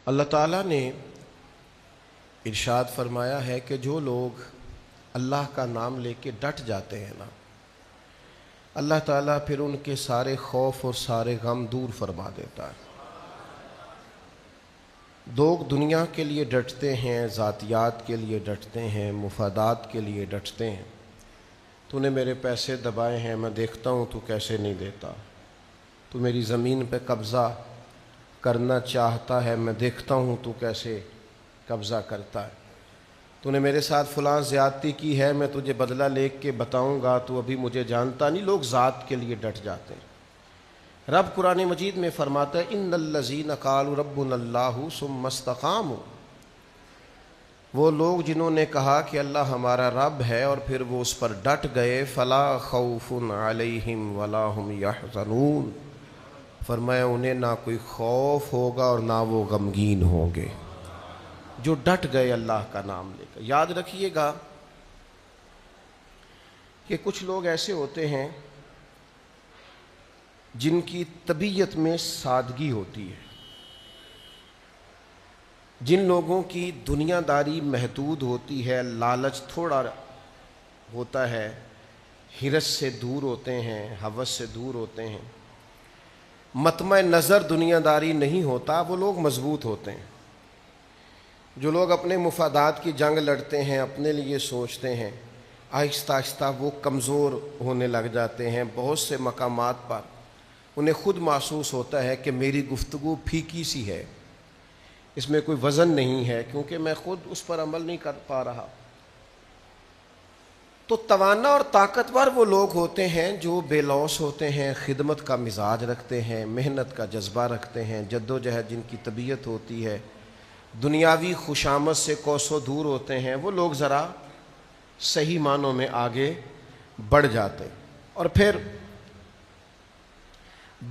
اللہ تعالیٰ نے ارشاد فرمایا ہے کہ جو لوگ اللہ کا نام لے کے ڈٹ جاتے ہیں نا، اللہ تعالیٰ پھر ان کے سارے خوف اور سارے غم دور فرما دیتا ہے۔ لوگ دنیا کے لیے ڈٹتے ہیں، ذاتیات کے لیے ڈٹتے ہیں، مفادات کے لیے ڈٹتے ہیں۔ تو نے میرے پیسے دبائے ہیں، میں دیکھتا ہوں تو کیسے نہیں دیتا۔ تو میری زمین پہ قبضہ کرنا چاہتا ہے، میں دیکھتا ہوں تو کیسے قبضہ کرتا ہے۔ تو نے میرے ساتھ فلاں زیادتی کی ہے، میں تجھے بدلہ لے کے بتاؤں گا، تو ابھی مجھے جانتا نہیں۔ لوگ ذات کے لیے ڈٹ جاتے ہیں۔ رب قرآن مجید میں فرماتا ہے ان الذین قالوا ربنا اللہ ثم استقاموا، وہ لوگ جنہوں نے کہا کہ اللہ ہمارا رب ہے اور پھر وہ اس پر ڈٹ گئے، فلا خوف علیہم ولا هم یحزنون، فرمایا انہیں نہ کوئی خوف ہوگا اور نہ وہ غمگین ہوں گے، جو ڈٹ گئے اللہ کا نام لے کر۔ یاد رکھیے گا کہ کچھ لوگ ایسے ہوتے ہیں جن کی طبیعت میں سادگی ہوتی ہے، جن لوگوں کی دنیا داری محدود ہوتی ہے، لالچ تھوڑا ہوتا ہے، ہرس سے دور ہوتے ہیں، ہوس سے دور ہوتے ہیں، مطمع نظر دنیا داری نہیں ہوتا، وہ لوگ مضبوط ہوتے ہیں۔ جو لوگ اپنے مفادات کی جنگ لڑتے ہیں، اپنے لیے سوچتے ہیں، آہستہ آہستہ وہ کمزور ہونے لگ جاتے ہیں۔ بہت سے مقامات پر انہیں خود محسوس ہوتا ہے کہ میری گفتگو پھیکی سی ہے، اس میں کوئی وزن نہیں ہے، کیونکہ میں خود اس پر عمل نہیں کر پا رہا۔ تو توانا اور طاقتور وہ لوگ ہوتے ہیں جو بے لوث ہوتے ہیں، خدمت کا مزاج رکھتے ہیں، محنت کا جذبہ رکھتے ہیں، جد و جہد جن کی طبیعت ہوتی ہے، دنیاوی خوشامد سے کوسوں دور ہوتے ہیں۔ وہ لوگ ذرا صحیح معنوں میں آگے بڑھ جاتے ہیں۔ اور پھر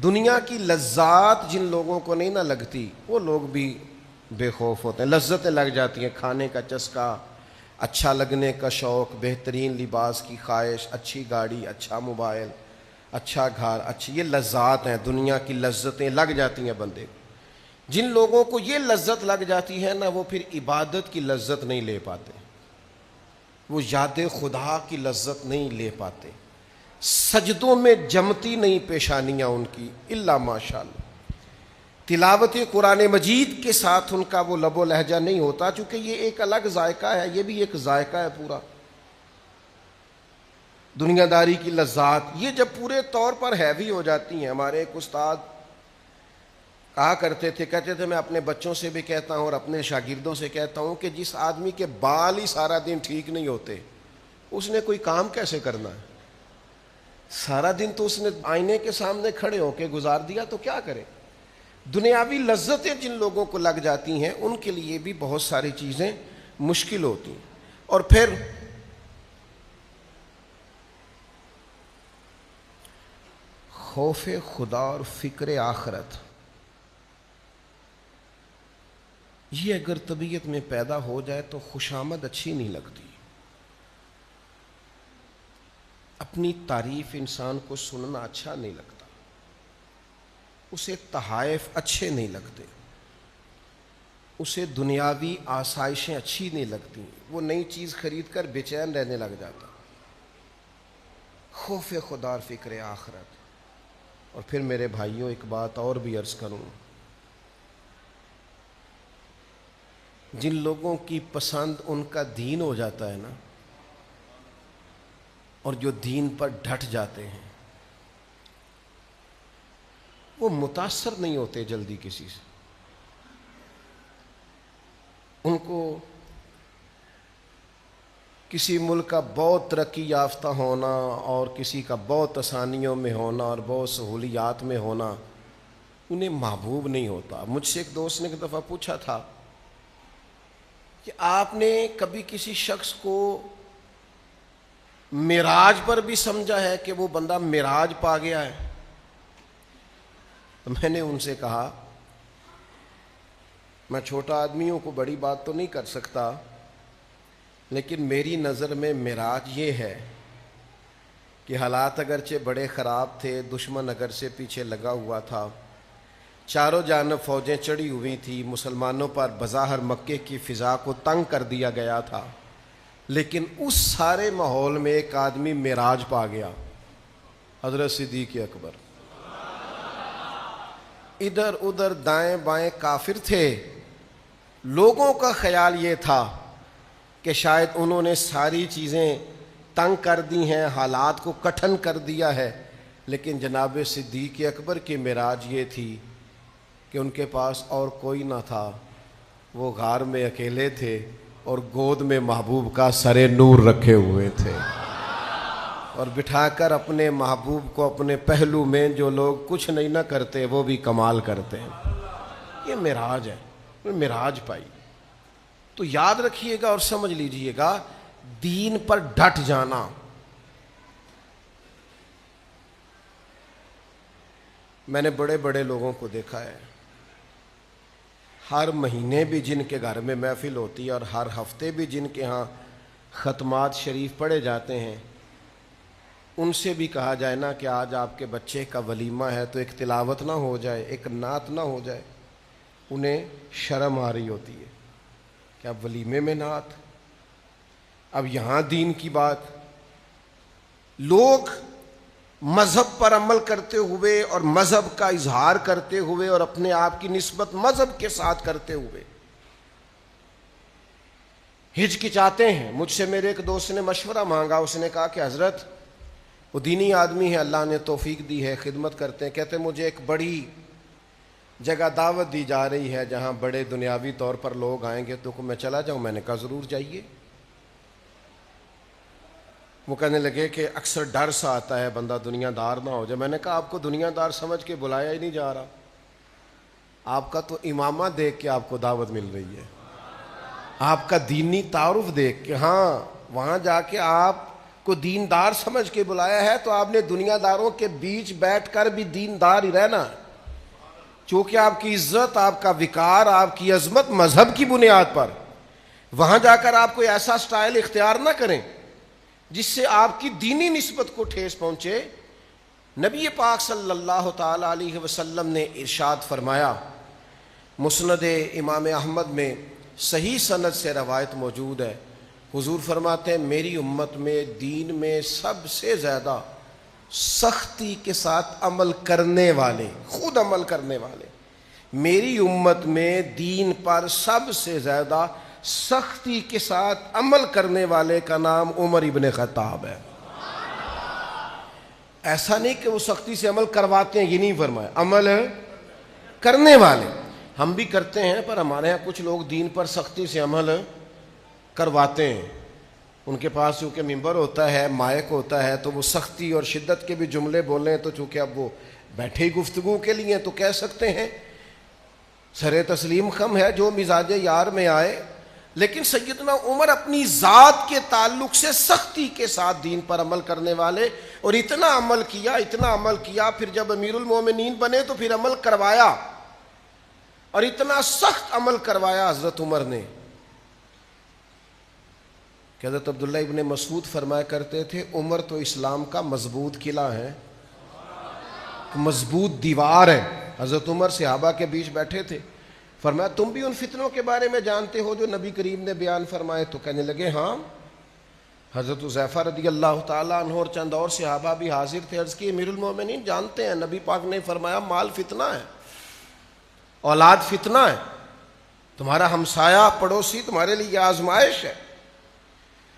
دنیا کی لذات جن لوگوں کو نہیں نہ لگتی، وہ لوگ بھی بے خوف ہوتے ہیں۔ لذتیں لگ جاتی ہیں، کھانے کا چسکا، اچھا لگنے کا شوق، بہترین لباس کی خواہش، اچھی گاڑی، اچھا موبائل، اچھا گھر، اچھی، یہ لذات ہیں، دنیا کی لذتیں لگ جاتی ہیں بندے کو۔ جن لوگوں کو یہ لذت لگ جاتی ہے نا، وہ پھر عبادت کی لذت نہیں لے پاتے، وہ یاد خدا کی لذت نہیں لے پاتے، سجدوں میں جمتی نہیں پیشانیاں ان کی الا ماشاءاللہ۔ تلاوت قرآن مجید کے ساتھ ان کا وہ لب و لہجہ نہیں ہوتا، چونکہ یہ ایک الگ ذائقہ ہے، یہ بھی ایک ذائقہ ہے پورا۔ دنیا داری کی لذات یہ جب پورے طور پر ہیوی ہو جاتی ہیں، ہمارے ایک استاد کہا کرتے تھے، کہتے تھے میں اپنے بچوں سے بھی کہتا ہوں اور اپنے شاگردوں سے کہتا ہوں کہ جس آدمی کے بال ہی سارا دن ٹھیک نہیں ہوتے، اس نے کوئی کام کیسے کرنا ہے؟ سارا دن تو اس نے آئینے کے سامنے کھڑے ہو کے گزار دیا، تو کیا کرے؟ دنیاوی لذتیں جن لوگوں کو لگ جاتی ہیں، ان کے لیے بھی بہت ساری چیزیں مشکل ہوتی ہیں۔ اور پھر خوف خدا اور فکر آخرت، یہ اگر طبیعت میں پیدا ہو جائے تو خوشامد اچھی نہیں لگتی، اپنی تعریف انسان کو سننا اچھا نہیں لگتا، اسے تحائف اچھے نہیں لگتے، اسے دنیاوی آسائشیں اچھی نہیں لگتی، وہ نئی چیز خرید کر بے چین رہنے لگ جاتا۔ خوف خدا اور فکر آخرت۔ اور پھر میرے بھائیوں ایک بات اور بھی عرض کروں، جن لوگوں کی پسند ان کا دین ہو جاتا ہے نا، اور جو دین پر ڈٹ جاتے ہیں، وہ متاثر نہیں ہوتے جلدی کسی سے۔ ان کو کسی ملک کا بہت ترقی یافتہ ہونا اور کسی کا بہت آسانیوں میں ہونا اور بہت سہولیات میں ہونا انہیں محبوب نہیں ہوتا۔ مجھ سے ایک دوست نے ایک دفعہ پوچھا تھا کہ آپ نے کبھی کسی شخص کو معراج پر بھی سمجھا ہے کہ وہ بندہ معراج پا گیا ہے؟ تو میں نے ان سے کہا میں چھوٹا آدمی ہوں، کو بڑی بات تو نہیں کر سکتا، لیکن میری نظر میں معراج یہ ہے کہ حالات اگرچہ بڑے خراب تھے، دشمن اگرچہ پیچھے لگا ہوا تھا، چاروں جانب فوجیں چڑھی ہوئی تھی، مسلمانوں پر بظاہر مکے کی فضا کو تنگ کر دیا گیا تھا، لیکن اس سارے ماحول میں ایک آدمی معراج پا گیا، حضرت صدیق اکبر۔ ادھر ادھر دائیں بائیں کافر تھے، لوگوں کا خیال یہ تھا کہ شاید انہوں نے ساری چیزیں تنگ کر دی ہیں، حالات کو کٹھن کر دیا ہے، لیکن جناب صدیق اکبر کی معراج یہ تھی کہ ان کے پاس اور کوئی نہ تھا، وہ غار میں اکیلے تھے اور گود میں محبوب کا سر نور رکھے ہوئے تھے، اور بٹھا کر اپنے محبوب کو اپنے پہلو میں جو لوگ کچھ نہیں نہ کرتے وہ بھی کمال کرتے ہیں۔ یہ معراج ہے، معراج پائی۔ تو یاد رکھیے گا اور سمجھ لیجئے گا، دین پر ڈٹ جانا۔ میں نے بڑے بڑے لوگوں کو دیکھا ہے، ہر مہینے بھی جن کے گھر میں محفل ہوتی ہے اور ہر ہفتے بھی جن کے ہاں ختمات شریف پڑھے جاتے ہیں، ان سے بھی کہا جائے نا کہ آج آپ کے بچے کا ولیمہ ہے تو ایک تلاوت نہ ہو جائے، ایک نعت نہ ہو جائے، انہیں شرم آ رہی ہوتی ہے کہ اب ولیمے میں نعت، اب یہاں دین کی بات۔ لوگ مذہب پر عمل کرتے ہوئے اور مذہب کا اظہار کرتے ہوئے اور اپنے آپ کی نسبت مذہب کے ساتھ کرتے ہوئے ہچکچاتے ہیں۔ مجھ سے میرے ایک دوست نے مشورہ مانگا، اس نے کہا کہ حضرت، وہ دینی آدمی ہے، اللہ نے توفیق دی ہے، خدمت کرتے ہیں، کہتے مجھے ایک بڑی جگہ دعوت دی جا رہی ہے جہاں بڑے دنیاوی طور پر لوگ آئیں گے، تو میں چلا جاؤں؟ میں نے کہا ضرور جائیے۔ وہ کہنے لگے کہ اکثر ڈر سا آتا ہے بندہ دنیا دار نہ ہو جائے۔ میں نے کہا آپ کو دنیا دار سمجھ کے بلایا ہی نہیں جا رہا، آپ کا تو امامہ دیکھ کے آپ کو دعوت مل رہی ہے، آپ کا دینی تعارف دیکھ کے۔ ہاں، وہاں جا کے آپ کو دیندار سمجھ کے بلایا ہے تو آپ نے دنیا داروں کے بیچ بیٹھ کر بھی دیندار ہی رہنا ہے، چونکہ آپ کی عزت، آپ کا وقار، آپ کی عظمت مذہب کی بنیاد پر۔ وہاں جا کر آپ کوئی ایسا سٹائل اختیار نہ کریں جس سے آپ کی دینی نسبت کو ٹھیس پہنچے۔ نبی پاک صلی اللہ تعالی علیہ وسلم نے ارشاد فرمایا، مسند امام احمد میں صحیح سند سے روایت موجود ہے، حضور فرماتے ہیں میری امت میں دین میں سب سے زیادہ سختی کے ساتھ عمل کرنے والے، خود عمل کرنے والے، میری امت میں دین پر سب سے زیادہ سختی کے ساتھ عمل کرنے والے کا نام عمر ابن خطاب ہے۔ ایسا نہیں کہ وہ سختی سے عمل کرواتے ہیں، یہ نہیں فرمایا، عمل کرنے والے۔ ہم بھی کرتے ہیں، پر ہمارے ہاں کچھ لوگ دین پر سختی سے عمل کرواتے ہیں، ان کے پاس چونکہ ممبر ہوتا ہے، مائک ہوتا ہے، تو وہ سختی اور شدت کے بھی جملے بولیں تو چونکہ اب وہ بیٹھے ہی گفتگو کے لیے تو کہہ سکتے ہیں، سر تسلیم خم ہے جو مزاج یار میں آئے۔ لیکن سیدنا عمر اپنی ذات کے تعلق سے سختی کے ساتھ دین پر عمل کرنے والے، اور اتنا عمل کیا، پھر جب امیر المومنین بنے تو پھر عمل کروایا، اور اتنا سخت عمل کروایا حضرت عمر نے کہ حضرت عبداللہ ابن مسعود فرمایا کرتے تھے، عمر تو اسلام کا مضبوط قلعہ ہے، مضبوط دیوار ہے۔ حضرت عمر صحابہ کے بیچ بیٹھے تھے، فرمایا تم بھی ان فتنوں کے بارے میں جانتے ہو جو نبی کریم نے بیان فرمائے؟ تو کہنے لگے ہاں۔ حضرت حذیفہ رضی اللہ تعالیٰ عنہ اور چند اور صحابہ بھی حاضر تھے، عرض کی امیر المومنین جانتے ہیں، نبی پاک نے فرمایا مال فتنہ ہے، اولاد فتنہ ہے، تمہارا ہمسایہ پڑوسی تمہارے لیے آزمائش ہے،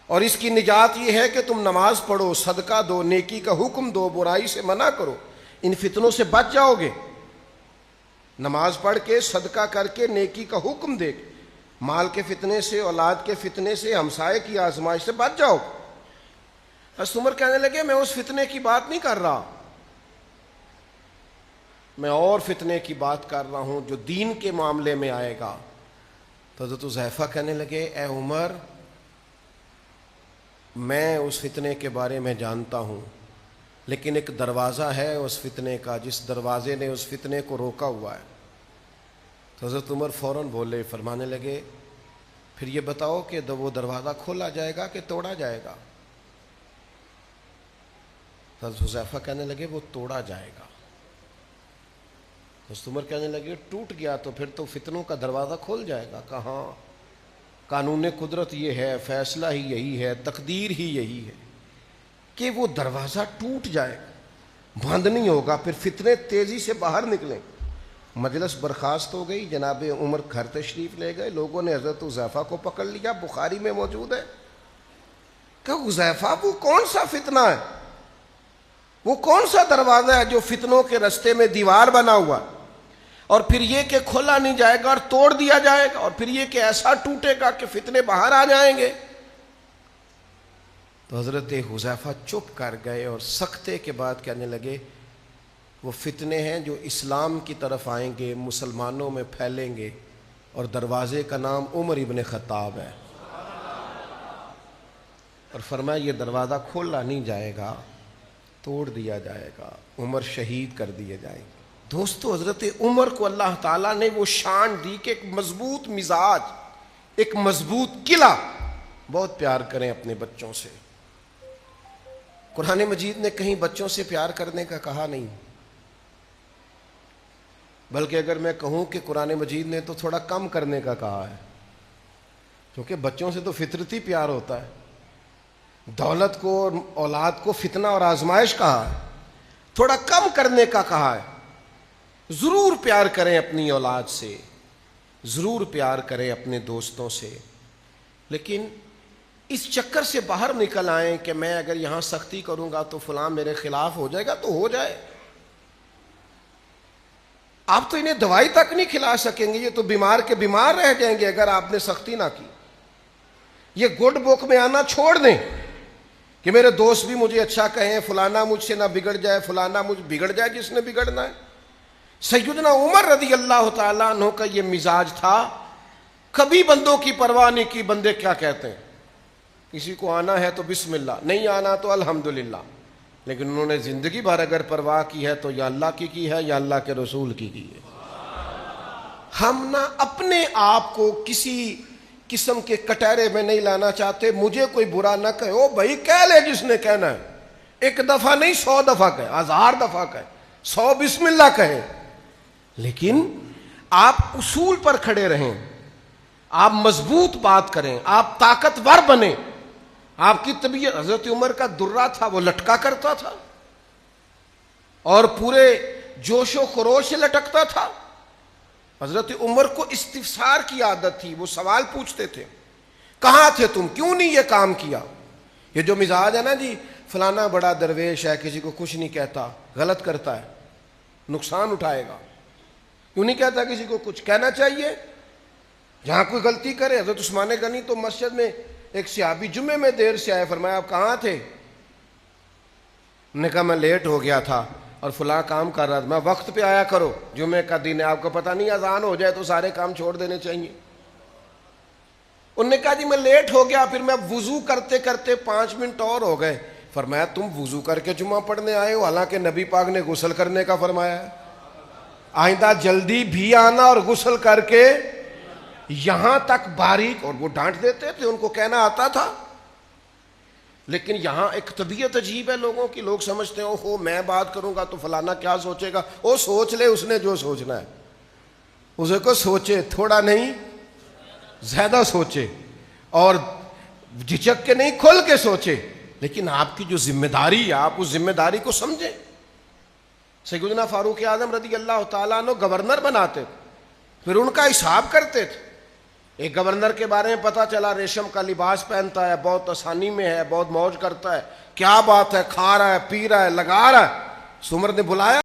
اور اس کی نجات یہ ہے کہ تم نماز پڑھو، صدقہ دو، نیکی کا حکم دو، برائی سے منع کرو، ان فتنوں سے بچ جاؤ گے۔ نماز پڑھ کے، صدقہ کر کے، نیکی کا حکم دے کے، مال کے فتنے سے، اولاد کے فتنے سے، ہمسائے کی آزمائش سے بچ جاؤ۔ حضرت عمر کہنے لگے میں اس فتنے کی بات نہیں کر رہا، میں اور فتنے کی بات کر رہا ہوں جو دین کے معاملے میں آئے گا۔ تو حضرت حذیفہ کہنے لگے اے عمر، میں اس فتنے کے بارے میں جانتا ہوں، لیکن ایک دروازہ ہے اس فتنے کا جس دروازے نے اس فتنے کو روکا ہوا ہے۔ تو حضرت عمر فوراً بولے، فرمانے لگے پھر یہ بتاؤ کہ وہ دروازہ کھولا جائے گا کہ توڑا جائے گا؟ حضرت حذیفہ کہنے لگے وہ توڑا جائے گا۔ حضرت عمر کہنے لگے ٹوٹ گیا تو پھر تو فتنوں کا دروازہ کھول جائے گا. کہاں؟ قانون قدرت یہ ہے، فیصلہ ہی یہی ہے، تقدیر ہی یہی ہے کہ وہ دروازہ ٹوٹ جائے، بند نہیں ہوگا، پھر فتنے تیزی سے باہر نکلیں. مجلس برخاست ہو گئی، جناب عمر گھر تشریف لے گئے. لوگوں نے حضرت حذیفہ کو پکڑ لیا، بخاری میں موجود ہے کہ حذیفہ وہ کون سا فتنہ ہے، وہ کون سا دروازہ ہے جو فتنوں کے رستے میں دیوار بنا ہوا، اور پھر یہ کہ کھولا نہیں جائے گا اور توڑ دیا جائے گا، اور پھر یہ کہ ایسا ٹوٹے گا کہ فتنے باہر آ جائیں گے. تو حضرت حذیفہ چپ کر گئے اور سکتے کے بعد کہنے لگے وہ فتنے ہیں جو اسلام کی طرف آئیں گے، مسلمانوں میں پھیلیں گے، اور دروازے کا نام عمر ابن خطاب ہے. اور فرمایا یہ دروازہ کھولا نہیں جائے گا، توڑ دیا جائے گا، عمر شہید کر دیے جائیں گے. دوستو، حضرت عمر کو اللہ تعالیٰ نے وہ شان دی کہ ایک مضبوط مزاج، ایک مضبوط قلعہ. بہت پیار کریں اپنے بچوں سے. قرآن مجید نے کہیں بچوں سے پیار کرنے کا کہا نہیں، بلکہ اگر میں کہوں کہ قرآن مجید نے تو تھوڑا کم کرنے کا کہا ہے، کیونکہ بچوں سے تو فطرتی پیار ہوتا ہے. دولت کو اور اولاد کو فتنہ اور آزمائش کہا ہے، تھوڑا کم کرنے کا کہا ہے. ضرور پیار کریں اپنی اولاد سے، ضرور پیار کریں اپنے دوستوں سے، لیکن اس چکر سے باہر نکل آئیں کہ میں اگر یہاں سختی کروں گا تو فلاں میرے خلاف ہو جائے گا. تو ہو جائے، آپ تو انہیں دوائی تک نہیں کھلا سکیں گے، یہ تو بیمار کے بیمار رہ جائیں گے اگر آپ نے سختی نہ کی. یہ گڈ بک میں آنا چھوڑ دیں کہ میرے دوست بھی مجھے اچھا کہیں، فلانا مجھ سے نہ بگڑ جائے، فلانا مجھ بگڑ جائے جس نے بگڑنا ہے. سیدنا عمر رضی اللہ تعالیٰ عنہ کا یہ مزاج تھا، کبھی بندوں کی پرواہ نہیں کی. بندے کیا کہتے ہیں، کسی کو آنا ہے تو بسم اللہ، نہیں آنا تو الحمدللہ. لیکن انہوں نے زندگی بھر اگر پرواہ کی ہے تو یا اللہ کی ہے یا اللہ کے رسول کی ہے. ہم نہ اپنے آپ کو کسی قسم کے کٹہرے میں نہیں لانا چاہتے. مجھے کوئی برا نہ کہے، او بھائی کہہ لے جس نے کہنا ہے، ایک دفعہ نہیں 100 دفعہ کہے، 1000 دفعہ کہے، 100 بسم اللہ کہے، لیکن آپ اصول پر کھڑے رہیں، آپ مضبوط بات کریں، آپ طاقتور بنیں. آپ کی طبیعت، حضرت عمر کا درہ تھا، وہ لٹکا کرتا تھا اور پورے جوش و خروش سے لٹکتا تھا. حضرت عمر کو استفسار کی عادت تھی، وہ سوال پوچھتے تھے، کہاں تھے تم، کیوں نہیں یہ کام کیا. یہ جو مزاج ہے نا جی، فلانا بڑا درویش ہے، کسی کو کچھ نہیں کہتا، غلط کرتا ہے، نقصان اٹھائے گا، کیوں نہیں کہتا کسی کو کچھ. کہنا چاہیے جہاں کوئی غلطی کرے. حضرت عثمان غنی تو مسجد میں ایک صحابی جمعے میں دیر سے آئے، فرمایا آپ کہاں تھے؟ انہوں نے کہا میں لیٹ ہو گیا تھا اور فلاں کام کر رہا تھا. میں وقت پہ آیا کرو، جمعے کا دن ہے، آپ کو پتہ نہیں اذان ہو جائے تو سارے کام چھوڑ دینے چاہیے. انہوں نے کہا جی میں لیٹ ہو گیا، پھر میں وضو کرتے کرتے 5 منٹ اور ہو گئے. فرمایا تم وضو کر کے جمعہ پڑھنے آئے ہو، حالانکہ نبی پاک نے غسل کرنے کا فرمایا ہے. آئندہ جلدی بھی آنا اور غسل کر کے یہاں تک باریک. اور وہ ڈانٹ دیتے تھے، ان کو کہنا آتا تھا. لیکن یہاں ایک طبیعت عجیب ہے لوگوں کی، لوگ سمجھتے ہیں اوہو میں بات کروں گا تو فلانا کیا سوچے گا. وہ سوچ لے، اس نے جو سوچنا ہے اسے کو سوچے، تھوڑا نہیں زیادہ سوچے، اور جھجک کے نہیں کھل کے سوچے. لیکن آپ کی جو ذمہ داری ہے آپ اس ذمہ داری کو سمجھیں. سیدنا فاروق اعظم رضی اللہ تعالیٰ عنہ گورنر بناتے تھے، پھر ان کا حساب کرتے تھے. ایک گورنر کے بارے میں پتا چلا ریشم کا لباس پہنتا ہے، بہت آسانی میں ہے، بہت موج کرتا ہے، کیا بات ہے، کھا رہا ہے، پی رہا ہے، لگا رہا ہے. عمر نے بلایا